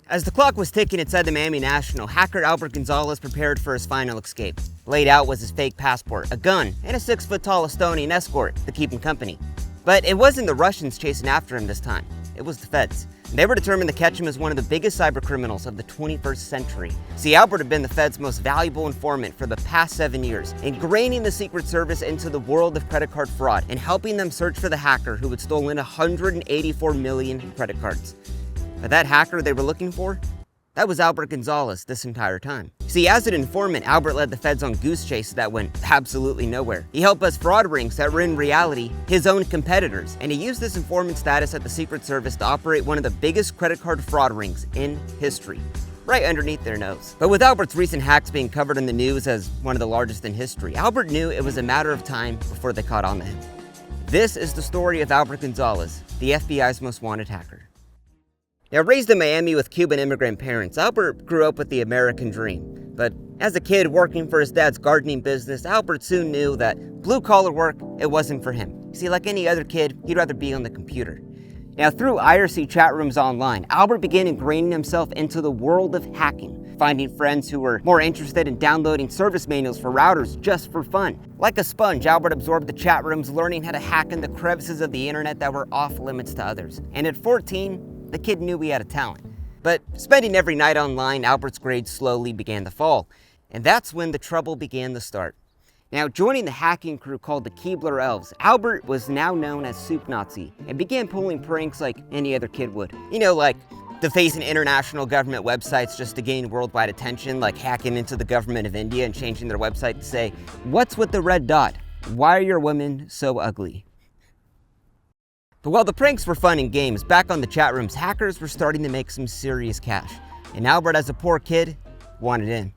As the clock was ticking inside the Miami National, hacker Albert Gonzalez prepared for his final escape. Laid out was his fake passport, a gun, and a 6-foot-tall Estonian escort to keep him company. But it wasn't the Russians chasing after him this time. It was the feds. They were determined to catch him as one of the biggest cybercriminals of the 21st century. See, Albert had been the Fed's most valuable informant for the past 7 years, ingraining the Secret Service into the world of credit card fraud and helping them search for the hacker who had stolen 184 million credit cards. But that hacker they were looking for? That was Albert Gonzalez this entire time. See, as an informant, Albert led the feds on goose chases that went absolutely nowhere. He helped bust fraud rings that were in reality his own competitors, and he used this informant status at the Secret Service to operate one of the biggest credit card fraud rings in history, right underneath their nose. But with Albert's recent hacks being covered in the news as one of the largest in history, Albert knew it was a matter of time before they caught on to him. This is the story of Albert Gonzalez, the FBI's most wanted hacker. Now, raised in Miami with Cuban immigrant parents, Albert grew up with the American dream. But as a kid working for his dad's gardening business, Albert soon knew that blue-collar work, it wasn't for him. See, like any other kid, he'd rather be on the computer. Now, through IRC chat rooms online, Albert began ingraining himself into the world of hacking, finding friends who were more interested in downloading service manuals for routers just for fun. Like a sponge, Albert absorbed the chat rooms, learning how to hack in the crevices of the internet that were off limits to others. And at 14, the kid knew he had a talent. But spending every night online, Albert's grades slowly began to fall. And that's when the trouble began to start. Now, joining the hacking crew called the Keebler Elves, Albert was now known as Soup Nazi and began pulling pranks like any other kid would. You know, like defacing international government websites just to gain worldwide attention, like hacking into the government of India and changing their website to say, "What's with the red dot? Why are your women so ugly?" But while the pranks were fun and games, back on the chat rooms, hackers were starting to make some serious cash. And Albert, as a poor kid, wanted in.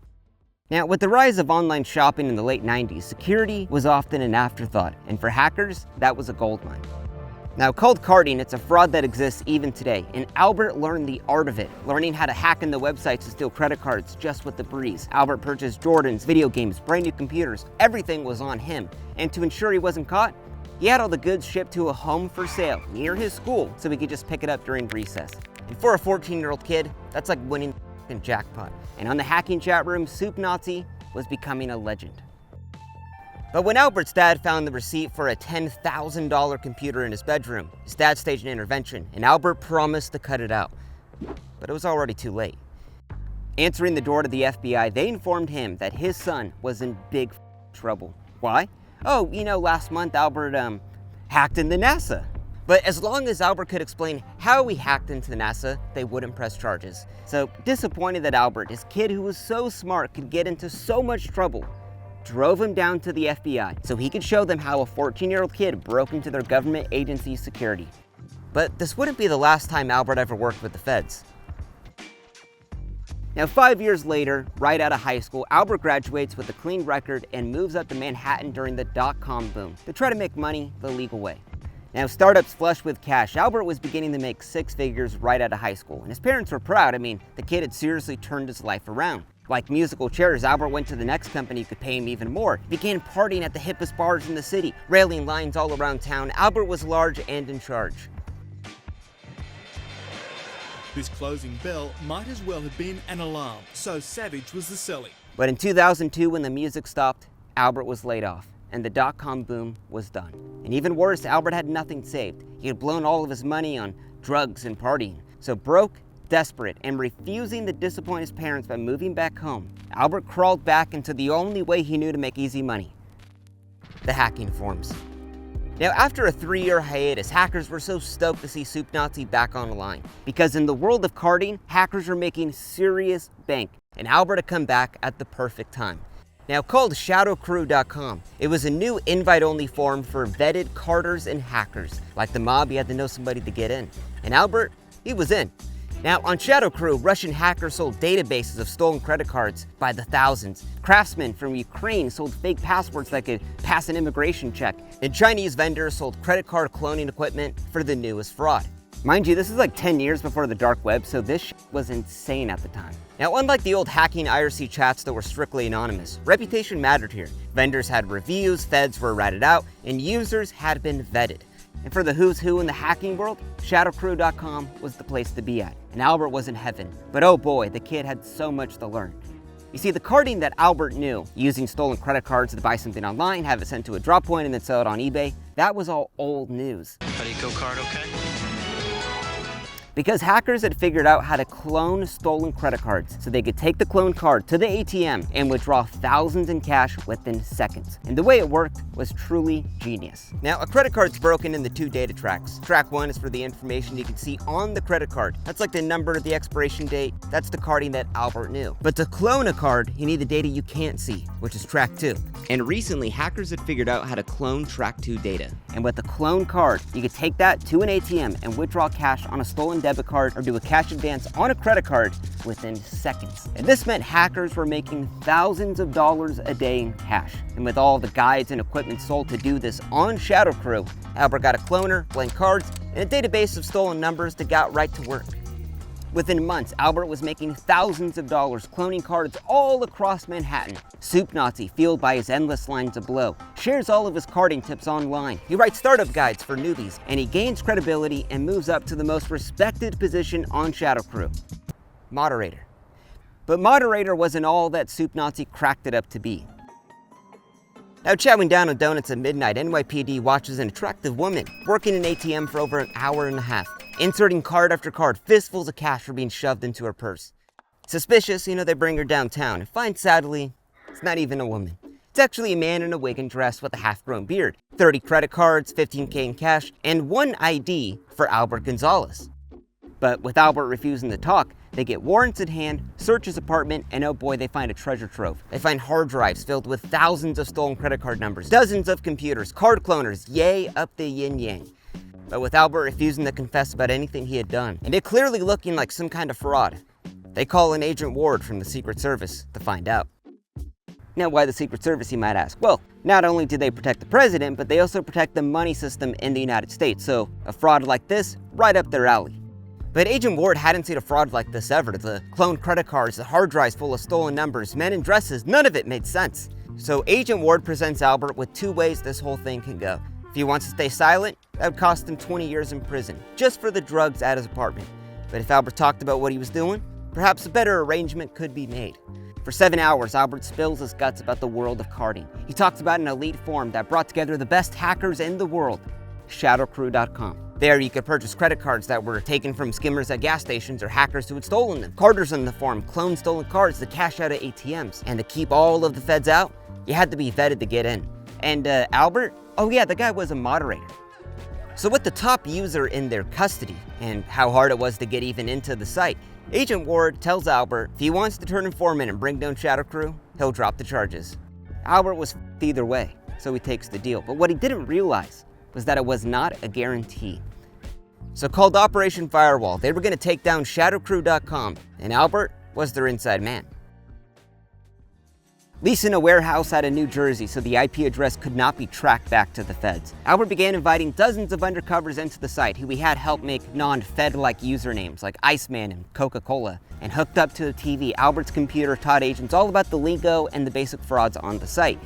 Now, with the rise of online shopping in the late 90s, security was often an afterthought, and for hackers, that was a goldmine. Now, cold carding, it's a fraud that exists even today, and Albert learned the art of it, learning how to hack into websites to steal credit cards just with the breeze. Albert purchased Jordans, video games, brand new computers, everything was on him. And to ensure he wasn't caught, he had all the goods shipped to a home for sale near his school so he could just pick it up during recess. And for a 14-year-old kid, that's like winning a jackpot. And on the hacking chat room, Soup Nazi was becoming a legend. But when Albert's dad found the receipt for a $10,000 computer in his bedroom, his dad staged an intervention, and Albert promised to cut it out. But it was already too late. Answering the door to the FBI, they informed him that his son was in big trouble. Why? Oh, you know, last month Albert hacked into NASA. But as long as Albert could explain how he hacked into NASA, they wouldn't press charges. So disappointed that Albert, his kid who was so smart, could get into so much trouble, drove him down to the FBI so he could show them how a 14-year-old kid broke into their government agency's security. But this wouldn't be the last time Albert ever worked with the feds. Now, 5 years later, right out of high school, Albert graduates with a clean record and moves up to Manhattan during the dot-com boom to try to make money the legal way. Now, startups flush with cash, Albert was beginning to make 6 figures right out of high school, and his parents were proud. I mean, the kid had seriously turned his life around. Like musical chairs, Albert went to the next company who could pay him even more. He began partying at the hippest bars in the city, railing lines all around town. Albert was large and in charge. This closing bell might as well have been an alarm, so savage was the selling. But in 2002, when the music stopped, Albert was laid off, and the dot-com boom was done. And even worse, Albert had nothing saved. He had blown all of his money on drugs and partying. So broke, desperate, and refusing to disappoint his parents by moving back home, Albert crawled back into the only way he knew to make easy money: the hacking forums. Now, after a 3-year hiatus, hackers were so stoked to see Soup Nazi back online, because in the world of carding, hackers were making serious bank, and Albert had come back at the perfect time. Now, called shadowcrew.com, it was a new invite-only forum for vetted carders and hackers. Like the mob, you had to know somebody to get in. And Albert, he was in. Now, on Shadow Crew, Russian hackers sold databases of stolen credit cards by the thousands. Craftsmen from Ukraine sold fake passports that could pass an immigration check. And Chinese vendors sold credit card cloning equipment for the newest fraud. Mind you, this is like 10 years before the dark web, so this was insane at the time. Now, unlike the old hacking IRC chats that were strictly anonymous, reputation mattered here. Vendors had reviews, feds were ratted out, and users had been vetted. And for the who's who in the hacking world, shadowcrew.com was the place to be at. And Albert was in heaven. But oh boy, the kid had so much to learn. You see, the carding that Albert knew, using stolen credit cards to buy something online, have it sent to a drop point, and then sell it on eBay, that was all old news. Buddy, go card okay? Because hackers had figured out how to clone stolen credit cards so they could take the cloned card to the ATM and withdraw thousands in cash within seconds. And the way it worked was truly genius. Now, a credit card's broken into 2 data tracks. Track 1 is for the information you can see on the credit card. That's like the number, the expiration date. That's the carding that Albert knew. But to clone a card, you need the data you can't see, which is track 2. And recently, hackers had figured out how to clone track 2 data. And with the clone card, you could take that to an ATM and withdraw cash on a stolen debit card or do a cash advance on a credit card within seconds. And this meant hackers were making thousands of dollars a day in cash. And with all the guides and equipment sold to do this on Shadow Crew, Albert got a cloner, blank cards, and a database of stolen numbers that got right to work. Within months, Albert was making thousands of dollars cloning cards all across Manhattan. Soup Nazi, fueled by his endless lines of blow, shares all of his carding tips online. He writes startup guides for newbies, and he gains credibility and moves up to the most respected position on Shadow Crew, moderator. But moderator wasn't all that Soup Nazi cracked it up to be. Now, chowing down on donuts at midnight, NYPD watches an attractive woman working an ATM for over an hour and a half, inserting card after card, fistfuls of cash were being shoved into her purse. Suspicious, they bring her downtown and find, sadly, it's not even a woman. It's actually a man in a wig and dress with a half-grown beard, 30 credit cards, $15K in cash, and 1 ID for Albert Gonzalez. But with Albert refusing to talk, they get warrants at hand, search his apartment, and oh boy, they find a treasure trove. They find hard drives filled with thousands of stolen credit card numbers, dozens of computers, card cloners, yay up the yin-yang. But with Albert refusing to confess about anything he had done, and it clearly looking like some kind of fraud, they call in Agent Ward from the Secret Service to find out. Now, why the Secret Service, you might ask? Well, not only do they protect the president, but they also protect the money system in the United States, so a fraud like this, right up their alley. But Agent Ward hadn't seen a fraud like this ever. The cloned credit cards, the hard drives full of stolen numbers, men in dresses, none of it made sense. So Agent Ward presents Albert with 2 ways this whole thing can go. If he wants to stay silent, that would cost him 20 years in prison, just for the drugs at his apartment. But if Albert talked about what he was doing, perhaps a better arrangement could be made. For 7 hours, Albert spills his guts about the world of carding. He talks about an elite forum that brought together the best hackers in the world, shadowcrew.com. There you could purchase credit cards that were taken from skimmers at gas stations or hackers who had stolen them. Carders in the forum cloned stolen cards to cash out of ATMs. And to keep all of the feds out, you had to be vetted to get in. And Albert? Oh yeah, the guy was a moderator. So with the top user in their custody, and how hard it was to get even into the site, Agent Ward tells Albert if he wants to turn informant and bring down Shadow Crew, he'll drop the charges. Albert was either way, so he takes the deal. But what he didn't realize was that it was not a guarantee. So called Operation Firewall, they were going to take down shadowcrew.com, and Albert was their inside man. Leasing a warehouse out of New Jersey so the IP address could not be tracked back to the feds, Albert began inviting dozens of undercovers into the site who he had help make non-Fed-like usernames like Iceman and Coca-Cola. And hooked up to the TV, Albert's computer taught agents all about the lingo and the basic frauds on the site.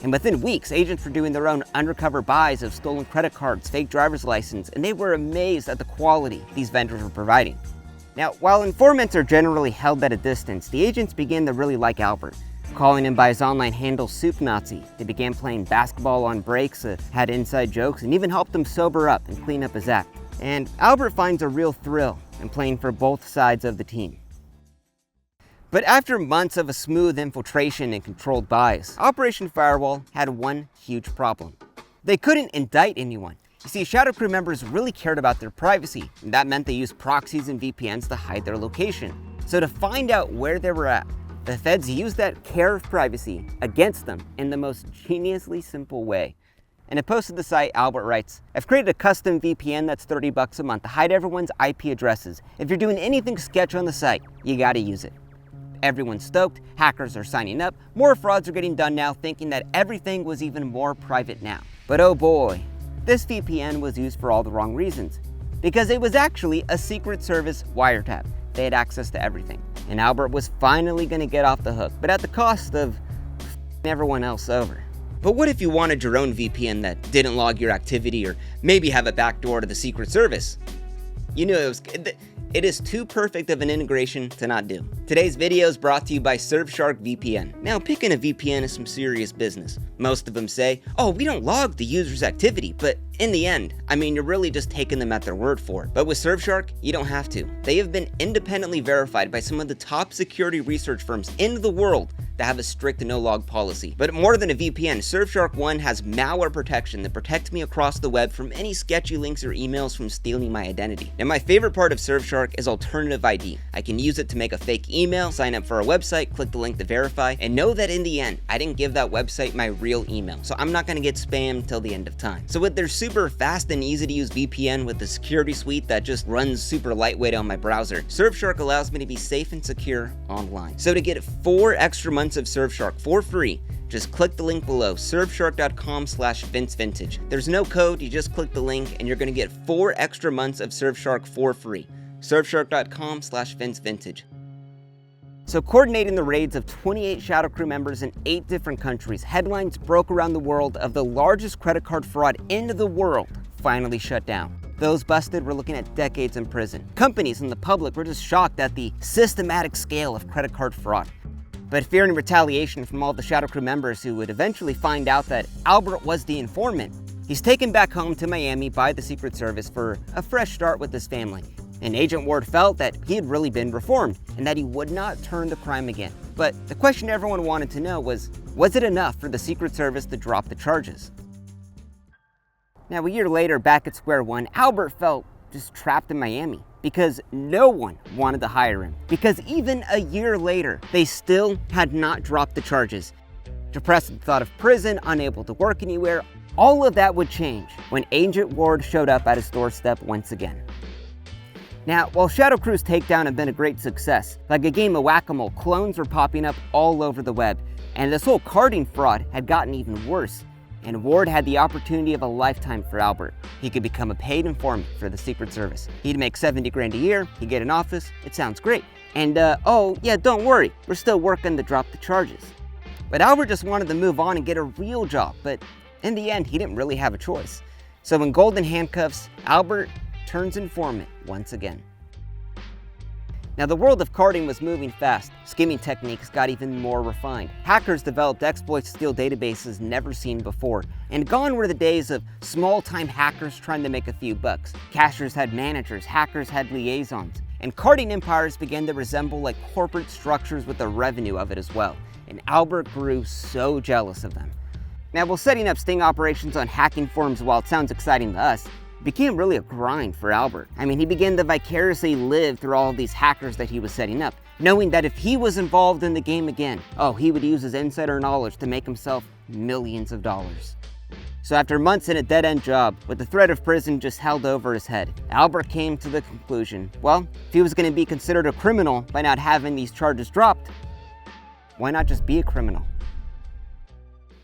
And within weeks, agents were doing their own undercover buys of stolen credit cards, fake driver's license, and they were amazed at the quality these vendors were providing. Now, while informants are generally held at a distance, the agents began to really like Albert. Calling him by his online handle Soup Nazi, they began playing basketball on breaks, had inside jokes, and even helped him sober up and clean up his act. And Albert finds a real thrill in playing for both sides of the team. But after months of a smooth infiltration and controlled buys, Operation Firewall had one huge problem. They couldn't indict anyone. You see, Shadow Crew members really cared about their privacy, and that meant they used proxies and VPNs to hide their location. So to find out where they were at, the feds used that care of privacy against them in the most geniusly simple way. In a post to the site, Albert writes, "I've created a custom VPN that's $30 a month to hide everyone's IP addresses. If you're doing anything sketch on the site, you gotta use it." Everyone's stoked, hackers are signing up, more frauds are getting done now, thinking that everything was even more private now. But oh boy, this VPN was used for all the wrong reasons. Because it was actually a Secret Service wiretap. They had access to everything. And Albert was finally gonna get off the hook, but at the cost of everyone else over. But what if you wanted your own VPN that didn't log your activity or maybe have a backdoor to the Secret Service? You knew it is too perfect of an integration to not do. Today's video is brought to you by Surfshark VPN. Now, picking a VPN is some serious business. Most of them say, oh, we don't log the user's activity, but in the end, I mean, you're really just taking them at their word for it. But with Surfshark, you don't have to. They have been independently verified by some of the top security research firms in the world that have a strict no-log policy. But more than a VPN, Surfshark One has malware protection that protects me across the web from any sketchy links or emails from stealing my identity. And my favorite part of Surfshark is alternative ID. I can use it to make a fake email, sign up for a website, click the link to verify, and know that in the end, I didn't give that website my real email, so I'm not gonna get spammed till the end of time. So with their super fast and easy to use VPN with the security suite that just runs super lightweight on my browser, Surfshark allows me to be safe and secure online. So to get 4 extra months of Surfshark for free, just click the link below, surfshark.com/vincevintage. There's no code, you just click the link and you're gonna get 4 extra months of Surfshark for free. surfshark.com/vincevintage. So coordinating the raids of 28 Shadow Crew members in 8 different countries, headlines broke around the world of the largest credit card fraud in the world finally shut down. Those busted were looking at decades in prison. Companies and the public were just shocked at the systematic scale of credit card fraud. But fearing retaliation from all the Shadow Crew members who would eventually find out that Albert was the informant, he's taken back home to Miami by the Secret Service for a fresh start with his family. And Agent Ward felt that he had really been reformed and that he would not turn to crime again. But the question everyone wanted to know was it enough for the Secret Service to drop the charges? Now, a year later, back at square one, Albert felt just trapped in Miami because no one wanted to hire him. Because even a year later, they still had not dropped the charges. Depressed at the thought of prison, unable to work anywhere, all of that would change when Agent Ward showed up at his doorstep once again. Now, while Shadow Crew's takedown had been a great success, like a game of whack-a-mole, clones were popping up all over the web, and this whole carding fraud had gotten even worse. And Ward had the opportunity of a lifetime for Albert. He could become a paid informant for the Secret Service. He'd make 70 grand a year, he'd get an office, it sounds great. And oh yeah, don't worry, we're still working to drop the charges. But Albert just wanted to move on and get a real job, but in the end, he didn't really have a choice. So in golden handcuffs, Albert turns informant once again. Now, the world of carding was moving fast. Skimming techniques got even more refined. Hackers developed exploits to steal databases never seen before. And gone were the days of small-time hackers trying to make a few bucks. Cashers had managers, hackers had liaisons. And carding empires began to resemble like corporate structures with the revenue of it as well. And Albert grew so jealous of them. Now, while setting up sting operations on hacking forums, while it sounds exciting to us, it became really a grind for Albert. I mean, he began to vicariously live through all of these hackers that he was setting up, knowing that if he was involved in the game again, oh, he would use his insider knowledge to make himself millions of dollars. So after months in a dead-end job, with the threat of prison just held over his head, Albert came to the conclusion, well, if he was going to be considered a criminal by not having these charges dropped, why not just be a criminal?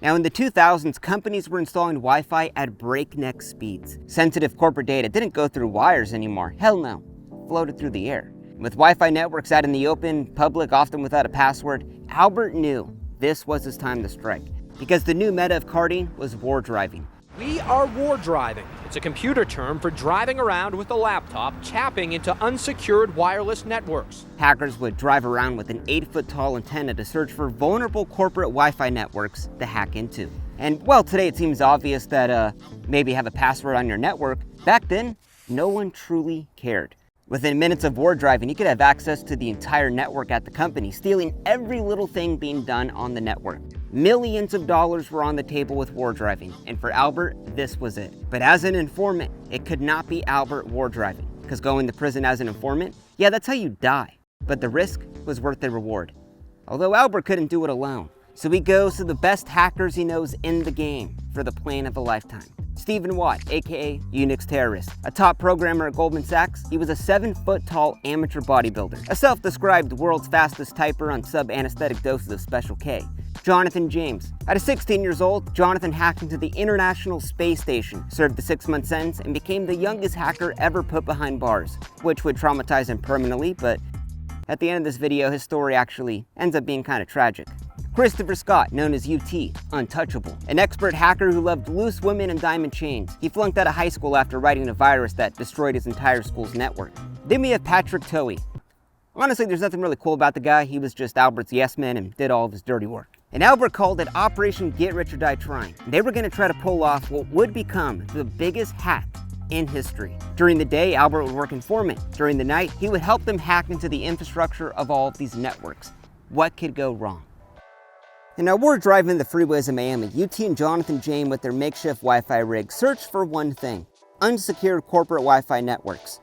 Now, in the 2000s, companies were installing Wi-Fi at breakneck speeds. Sensitive corporate data didn't go through wires anymore. Hell no, floated through the air. With Wi-Fi networks out in the open, public, often without a password, Albert knew this was his time to strike. Because the new meta of carding was war driving. We are war driving. It's a computer term for driving around with a laptop, tapping into unsecured wireless networks. Hackers would drive around with an 8-foot-tall antenna to search for vulnerable corporate Wi-Fi networks to hack into. And well, today it seems obvious that maybe have a password on your network. Back then, no one truly cared. Within minutes of war driving, you could have access to the entire network at the company, stealing every little thing being done on the network. Millions of dollars were on the table with war driving, and for Albert, this was it. But as an informant, it could not be Albert war driving, because going to prison as an informant, yeah, that's how you die. But the risk was worth the reward. Although Albert couldn't do it alone, so he goes to the best hackers he knows in the game for the plan of a lifetime. Stephen Watt, aka Unix Terrorist. A top programmer at Goldman Sachs, he was a 7-foot-tall amateur bodybuilder, a self-described world's fastest typer on sub-anesthetic doses of Special K. Jonathan James. At 16 years old, Jonathan hacked into the International Space Station, served a 6-month sentence, and became the youngest hacker ever put behind bars, which would traumatize him permanently, but at the end of this video, his story actually ends up being kind of tragic. Christopher Scott, known as UT, untouchable. An expert hacker who loved loose women and diamond chains. He flunked out of high school after writing a virus that destroyed his entire school's network. Then we have Patrick Toey. Honestly, there's nothing really cool about the guy. He was just Albert's yes man and did all of his dirty work. And Albert called it Operation Get Rich or Die Trying. They were going to try to pull off what would become the biggest hack in history. During the day, Albert would work informant. During the night, he would help them hack into the infrastructure of all of these networks. What could go wrong? And now we're driving the freeways of Miami. UT and Jonathan Jane with their makeshift Wi-Fi rig searched for one thing: unsecured corporate Wi-Fi networks.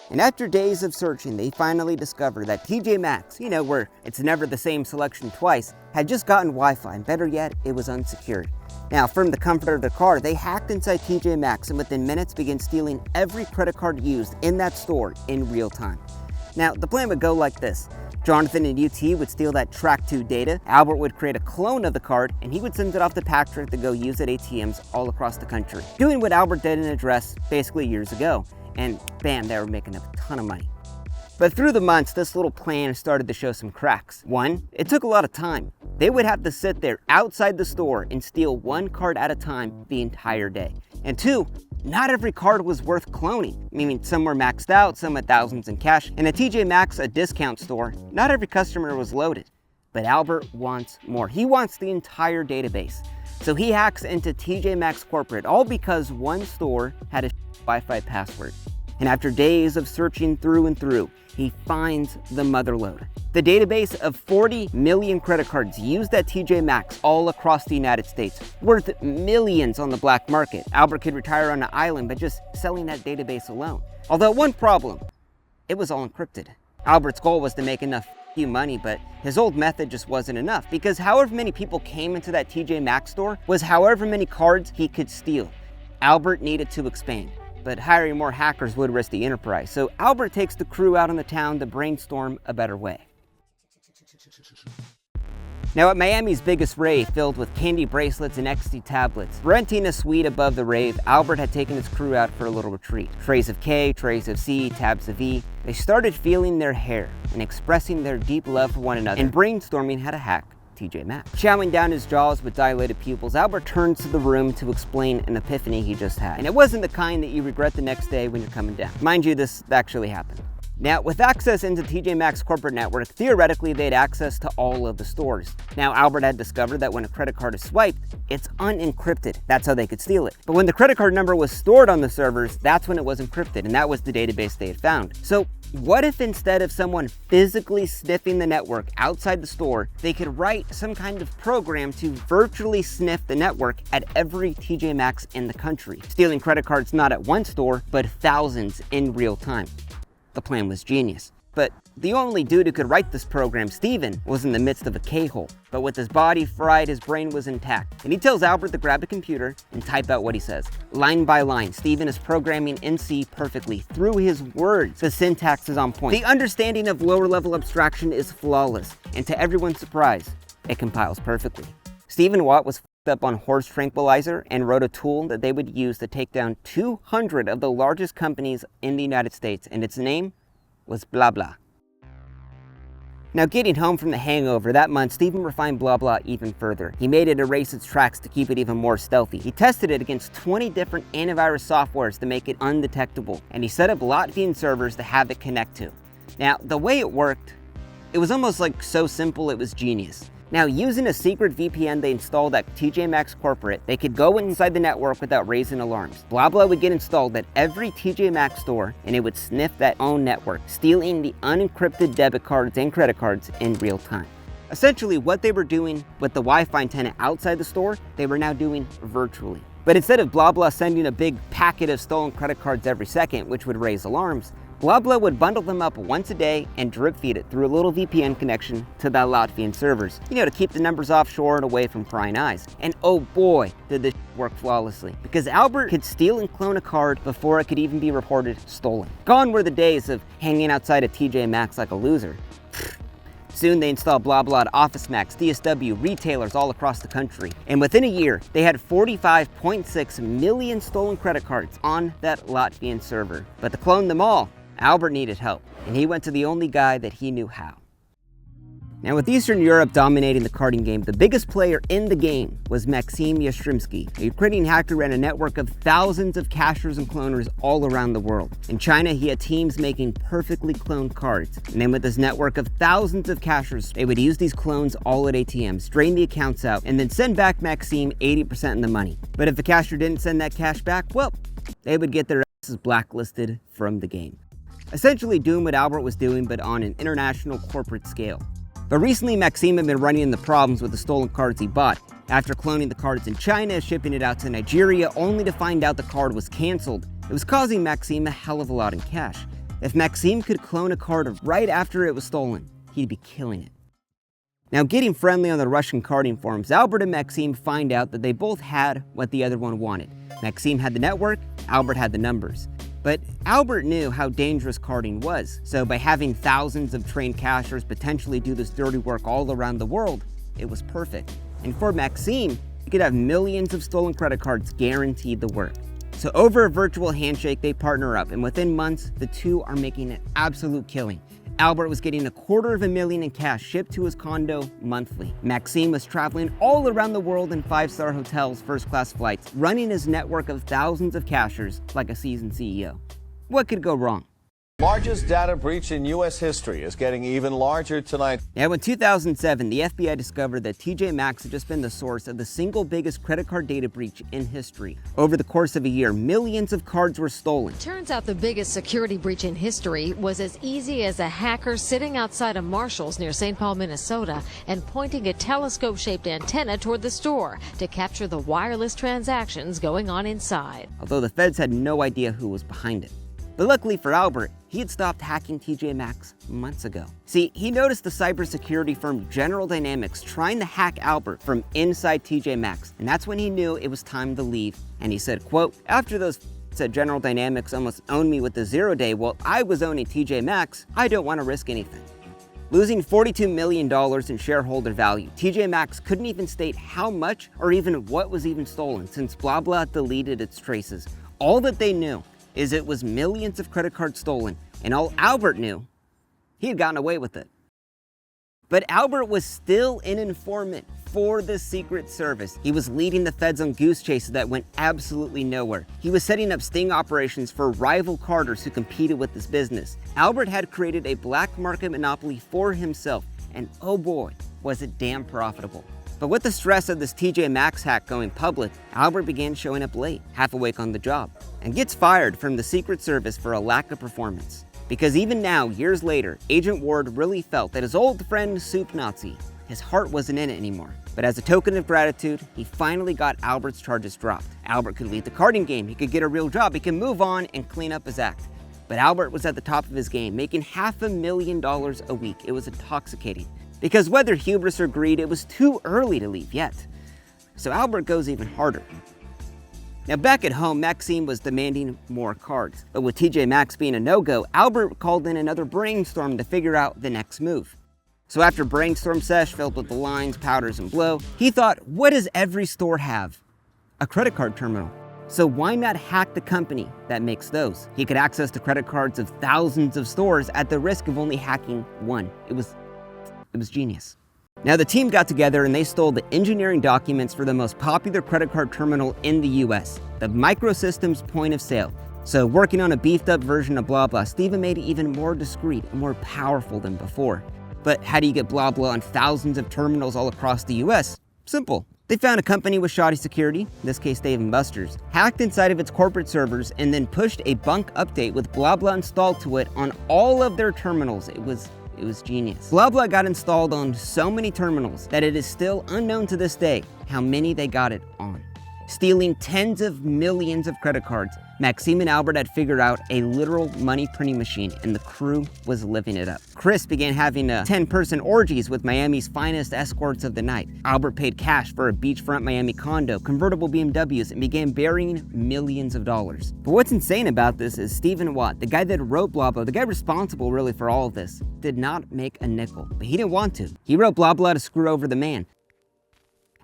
And after days of searching, they finally discovered that TJ Maxx, where it's never the same selection twice, had just gotten Wi-Fi, and better yet, it was unsecured. Now, from the comfort of their car, they hacked inside TJ Maxx and within minutes began stealing every credit card used in that store in real time. Now, the plan would go like this. Jonathan and UT would steal that Track2 data, Albert would create a clone of the card, and he would send it off to Patrick to go use at ATMs all across the country, doing what Albert did in Address basically years ago. And bam, they were making a ton of money. But through the months, this little plan started to show some cracks. One, it took a lot of time. They would have to sit there outside the store and steal one card at a time the entire day. And two, not every card was worth cloning, meaning some were maxed out, some had thousands in cash. In a TJ Maxx, a discount store, not every customer was loaded. But Albert wants more. He wants the entire database. So he hacks into TJ Maxx corporate, all because one store had a Wi-Fi password. And after days of searching through and through, he finds the motherlode. The database of 40 million credit cards used at TJ Maxx all across the United States, worth millions on the black market. Albert could retire on an island by just selling that database alone. Although one problem, it was all encrypted. Albert's goal was to make enough money, but his old method just wasn't enough, because however many people came into that TJ Maxx store was however many cards he could steal. Albert needed to expand, but hiring more hackers would risk the enterprise. So Albert takes the crew out on the town to brainstorm a better way. Now at Miami's biggest rave, filled with candy bracelets and ecstasy tablets, renting a suite above the rave, Albert had taken his crew out for a little retreat. Trays of K, trays of C, tabs of E. They started feeling their hair and expressing their deep love for one another and brainstorming how to hack TJ Maxx. Chowing down his jaws with dilated pupils, Albert turns to the room to explain an epiphany he just had. And it wasn't the kind that you regret the next day when you're coming down. Mind you, this actually happened. Now, with access into TJ Maxx corporate network, theoretically they had access to all of the stores. Now, Albert had discovered that when a credit card is swiped, it's unencrypted. That's how they could steal it. But when the credit card number was stored on the servers, that's when it was encrypted, and that was the database they had found. So what if instead of someone physically sniffing the network outside the store, they could write some kind of program to virtually sniff the network at every TJ Maxx in the country, stealing credit cards not at one store, but thousands in real time? The plan was genius. But the only dude who could write this program, Steven, was in the midst of a K-hole. But with his body fried, his brain was intact. And he tells Albert to grab a computer and type out what he says. Line by line, Steven is programming in C perfectly. Through his words, the syntax is on point. The understanding of lower level abstraction is flawless. And to everyone's surprise, it compiles perfectly. Stephen Watt was up on horse tranquilizer and wrote a tool that they would use to take down 200 of the largest companies in the United States, and its name was Blah Blah. Now, getting home from the hangover that month, Stephen refined Blah Blah even further. He made it erase its tracks to keep it even more stealthy. He tested it against 20 different antivirus softwares to make it undetectable, and he set up Latvian servers to have it connect to. Now, the way it worked, it was almost like so simple it was genius. Now, using a secret VPN they installed at TJ Maxx corporate, they could go inside the network without raising alarms. Blah Blah would get installed at every TJ Maxx store, and it would sniff that own network, stealing the unencrypted debit cards and credit cards in real time. Essentially, what they were doing with the Wi-Fi antenna outside the store, they were now doing virtually. But instead of Blah Blah sending a big packet of stolen credit cards every second, which would raise alarms, Blah Blah would bundle them up once a day and drip feed it through a little VPN connection to the Latvian servers, to keep the numbers offshore and away from prying eyes. And oh boy, did this work flawlessly, because Albert could steal and clone a card before it could even be reported stolen. Gone were the days of hanging outside a TJ Maxx like a loser. Soon they installed Blah Blah at Office Max, DSW, retailers all across the country. And within a year, they had 45.6 million stolen credit cards on that Latvian server. But to clone them all, Albert needed help, and he went to the only guy that he knew how. Now, with Eastern Europe dominating the carding game, the biggest player in the game was Maxim Yastrzemski, a Ukrainian hacker who ran a network of thousands of cashers and cloners all around the world. In China, he had teams making perfectly cloned cards. And then with this network of thousands of cashers, they would use these clones all at ATMs, drain the accounts out, and then send back Maxim 80% of the money. But if a casher didn't send that cash back, well, they would get their asses blacklisted from the game. Essentially doing what Albert was doing, but on an international corporate scale. But recently, Maxim had been running into problems with the stolen cards he bought, after cloning the cards in China, shipping it out to Nigeria, only to find out the card was canceled. It was causing Maxim a hell of a lot in cash. If Maxim could clone a card right after it was stolen, he'd be killing it. Now, getting friendly on the Russian carding forums, Albert and Maxim find out that they both had what the other one wanted. Maxim had the network, Albert had the numbers. But Albert knew how dangerous carding was, so by having thousands of trained cashers potentially do this dirty work all around the world, it was perfect. And for Maxim, he could have millions of stolen credit cards guaranteed the work. So over a virtual handshake, they partner up, and within months, the two are making an absolute killing. Albert was getting $250,000 in cash shipped to his condo monthly. Maxim was traveling all around the world in 5-star hotels, first-class flights, running his network of thousands of cashers like a seasoned CEO. What could go wrong? Largest data breach in U.S. history is getting even larger tonight. Now, in 2007, the FBI discovered that TJ Maxx had just been the source of the single biggest credit card data breach in history. Over the course of a year, millions of cards were stolen. Turns out the biggest security breach in history was as easy as a hacker sitting outside a Marshall's near St. Paul, Minnesota, and pointing a telescope-shaped antenna toward the store to capture the wireless transactions going on inside. Although the feds had no idea who was behind it. But luckily for Albert, he had stopped hacking TJ Maxx months ago. See, he noticed the cybersecurity firm General Dynamics trying to hack Albert from inside TJ Maxx, and that's when he knew it was time to leave. And he said, quote, "After those said General Dynamics almost owned me with the 0 day while I was owning TJ Maxx, I don't want to risk anything." Losing $42 million in shareholder value, TJ Maxx couldn't even state how much or even what was even stolen since blah blah deleted its traces. All that they knew is it was millions of credit cards stolen, and all Albert knew, he had gotten away with it. But Albert was still an informant for the Secret Service. He was leading the feds on goose chases that went absolutely nowhere. He was setting up sting operations for rival carders who competed with this business. Albert had created a black market monopoly for himself, and oh boy, was it damn profitable. But with the stress of this TJ Maxx hack going public, Albert began showing up late, half awake on the job, and gets fired from the Secret Service for a lack of performance. Because even now, years later, Agent Ward really felt that his old friend Soup Nazi, his heart wasn't in it anymore. But as a token of gratitude, he finally got Albert's charges dropped. Albert could lead the carding game, he could get a real job, he could move on and clean up his act. But Albert was at the top of his game, making $500,000 a week. It was intoxicating. Because whether hubris or greed, it was too early to leave yet. So Albert goes even harder. Now back at home, Maxim was demanding more cards. But with TJ Maxx being a no-go, Albert called in another brainstorm to figure out the next move. So after brainstorm sesh filled with the lines, powders, and blow, he thought, what does every store have? A credit card terminal. So why not hack the company that makes those? He could access the credit cards of thousands of stores at the risk of only hacking one. It was genius. Now the team got together and they stole the engineering documents for the most popular credit card terminal in the US, the Microsystems point of sale. So working on a beefed up version of blah blah, Steven made it even more discreet and more powerful than before. But how do you get blah blah on thousands of terminals all across the US? Simple. They found a company with shoddy security, in this case Dave & Buster's, hacked inside of its corporate servers and then pushed a bunk update with blah blah installed to it on all of their terminals. It was genius. Blah blah got installed on so many terminals that it is still unknown to this day how many they got it on. Stealing tens of millions of credit cards, Maxim and Albert had figured out a literal money printing machine, and the crew was living it up. Chris began having 10-person orgies with Miami's finest escorts of the night. Albert paid cash for a beachfront Miami condo, convertible BMWs, and began burying millions of dollars. But what's insane about this is Stephen Watt, the guy that wrote blah blah, the guy responsible really for all of this, did not make a nickel, but he didn't want to. He wrote blah blah to screw over the man.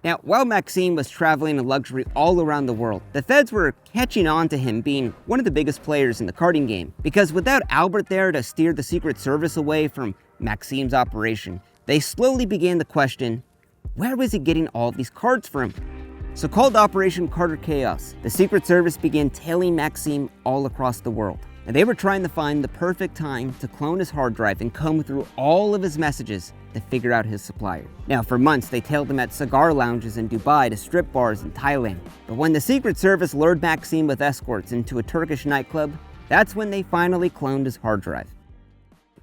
Now, while Maxim was traveling in luxury all around the world, the feds were catching on to him being one of the biggest players in the carding game. Because without Albert there to steer the Secret Service away from Maxim's operation, They slowly began to question, where was he getting all these cards from? So called Operation Carter Chaos, the Secret Service began tailing Maxim all across the world. And they were trying to find the perfect time to clone his hard drive and comb through all of his messages to figure out his supplier. Now, for months, they tailed him at cigar lounges in Dubai to strip bars in Thailand. But when the Secret Service lured Maxim with escorts into a Turkish nightclub, that's when they finally cloned his hard drive.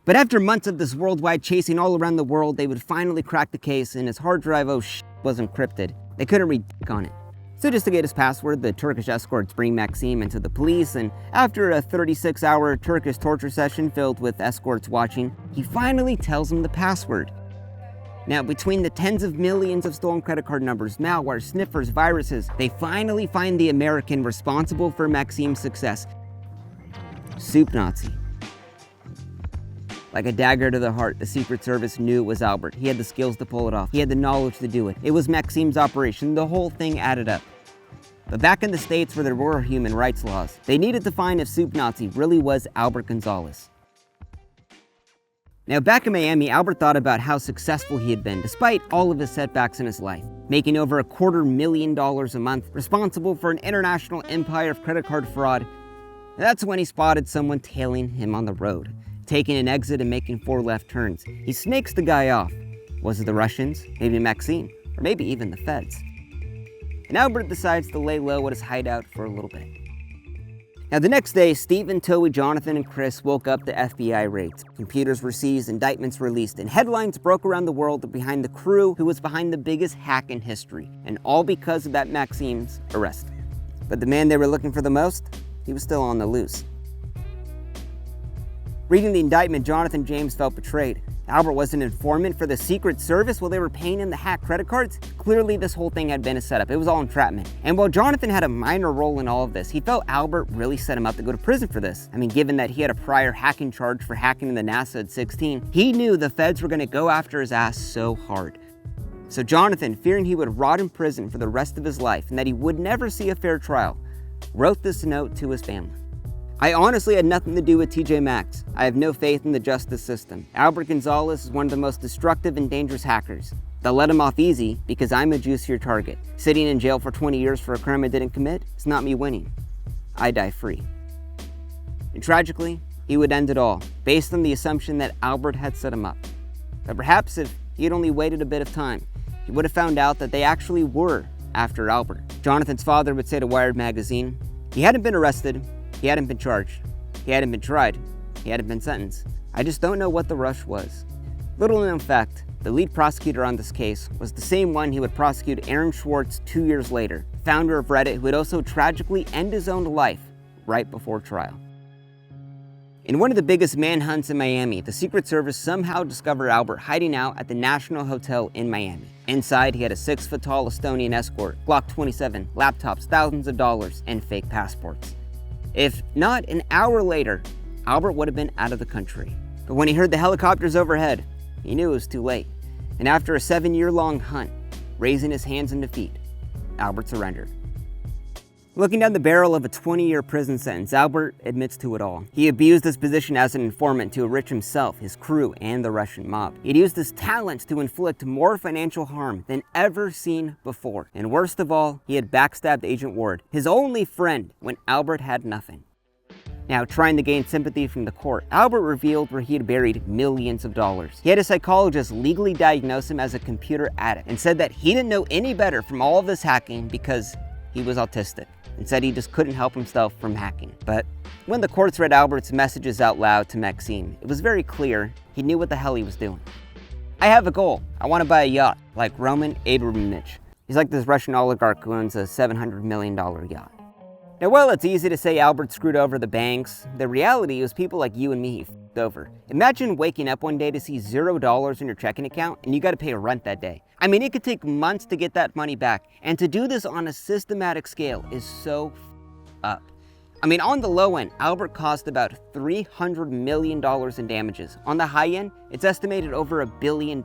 But after months of this worldwide chasing all around the world, they would finally crack the case, and his hard drive, was encrypted. They couldn't read on it. So just to get his password, the Turkish escorts bring Maxim into the police, and after a 36-hour Turkish torture session filled with escorts watching, he finally tells them the password. Now, between the tens of millions of stolen credit card numbers, malware, sniffers, viruses, they finally find the American responsible for Maxim's success. Soup Nazi. Like a dagger to the heart, the Secret Service knew it was Albert. He had the skills to pull it off. He had the knowledge to do it. It was Maxim's operation. The whole thing added up. But back in the States where there were human rights laws, they needed to find if Soup Nazi really was Albert Gonzalez. Now back in Miami, Albert thought about how successful he had been despite all of his setbacks in his life, making over $250,000 a month, responsible for an international empire of credit card fraud. That's when he spotted someone tailing him on the road, taking an exit and making 4 left turns. He snakes the guy off. Was it the Russians? Maybe Maxim? Or maybe even the feds? And Albert decides to lay low at his hideout for a little bit. Now the next day, Stephen, Toey, Jonathan, and Chris woke up to FBI raids. Computers were seized, indictments released, and headlines broke around the world behind the crew who was behind the biggest hack in history. And all because of that Maxim's arrest. But the man they were looking for the most, he was still on the loose. Reading the indictment, Jonathan James felt betrayed. Albert was an informant for the Secret Service while they were paying him to hack credit cards. Clearly, this whole thing had been a setup. It was all entrapment. And while Jonathan had a minor role in all of this, he felt Albert really set him up to go to prison for this. I mean, given that he had a prior hacking charge for hacking the NASA at 16, he knew the feds were going to go after his ass so hard. So Jonathan, fearing he would rot in prison for the rest of his life and that he would never see a fair trial, wrote this note to his family. I honestly had nothing to do with TJ Maxx. I have no faith in the justice system. Albert Gonzalez is one of the most destructive and dangerous hackers. They'll let him off easy because I'm a juicier target. Sitting in jail for 20 years for a crime I didn't commit is not me winning. I die free. And tragically, he would end it all, based on the assumption that Albert had set him up. But perhaps if he had only waited a bit of time, he would have found out that they actually were after Albert. Jonathan's father would say to Wired magazine, he hadn't been arrested, he hadn't been charged, he hadn't been tried, he hadn't been sentenced. I just don't know what the rush was. Little known fact, the lead prosecutor on this case was the same one who would prosecute Aaron Swartz 2 years later, founder of Reddit, who would also tragically end his own life right before trial. In one of the biggest manhunts in Miami, the Secret Service somehow discovered Albert hiding out at the National Hotel in Miami. Inside, he had a 6-foot-tall Estonian escort, Glock 27, laptops, thousands of dollars, and fake passports. If not an hour later, Albert would have been out of the country. But when he heard the helicopters overhead, he knew it was too late. And after a 7-year-long hunt, raising his hands in defeat, Albert surrendered. Looking down the barrel of a 20-year prison sentence, Albert admits to it all. He abused his position as an informant to enrich himself, his crew, and the Russian mob. He'd used his talents to inflict more financial harm than ever seen before. And worst of all, he had backstabbed Agent Ward, his only friend, when Albert had nothing. Now, trying to gain sympathy from the court, Albert revealed where he had buried millions of dollars. He had a psychologist legally diagnose him as a computer addict and said that he didn't know any better from all of this hacking because he was autistic, and said he just couldn't help himself from hacking. But when the courts read Albert's messages out loud to Maxim, it was very clear he knew what the hell he was doing. I have a goal. I want to buy a yacht, like Roman Abramovich. He's like this Russian oligarch who owns a $700 million yacht. Now, while it's easy to say Albert screwed over the banks, the reality is people like you and me he f***ed over. Imagine waking up one day to see $0 in your checking account and you got to pay rent that day. I mean, it could take months to get that money back, and to do this on a systematic scale is so up. I mean, on the low end, Albert cost about $300 million in damages. On the high end, it's estimated over $1 billion.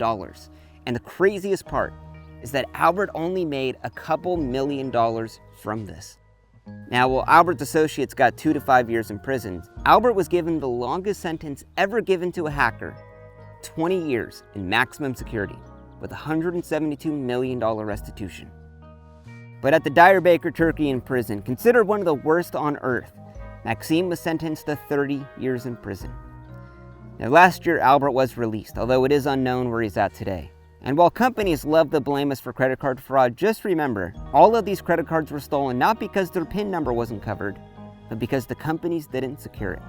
And the craziest part is that Albert only made a couple $1 million from this. Now, while Albert's associates got 2 to 5 years in prison, Albert was given the longest sentence ever given to a hacker, 20 years in maximum security with $172 million restitution. But at the Diyarbakir Turkey prison, considered one of the worst on earth, Maxim was sentenced to 30 years in prison. Now, last year, Albert was released, although it is unknown where he's at today. And while companies love to blame us for credit card fraud, just remember, all of these credit cards were stolen not because their PIN number wasn't covered, but because the companies didn't secure it.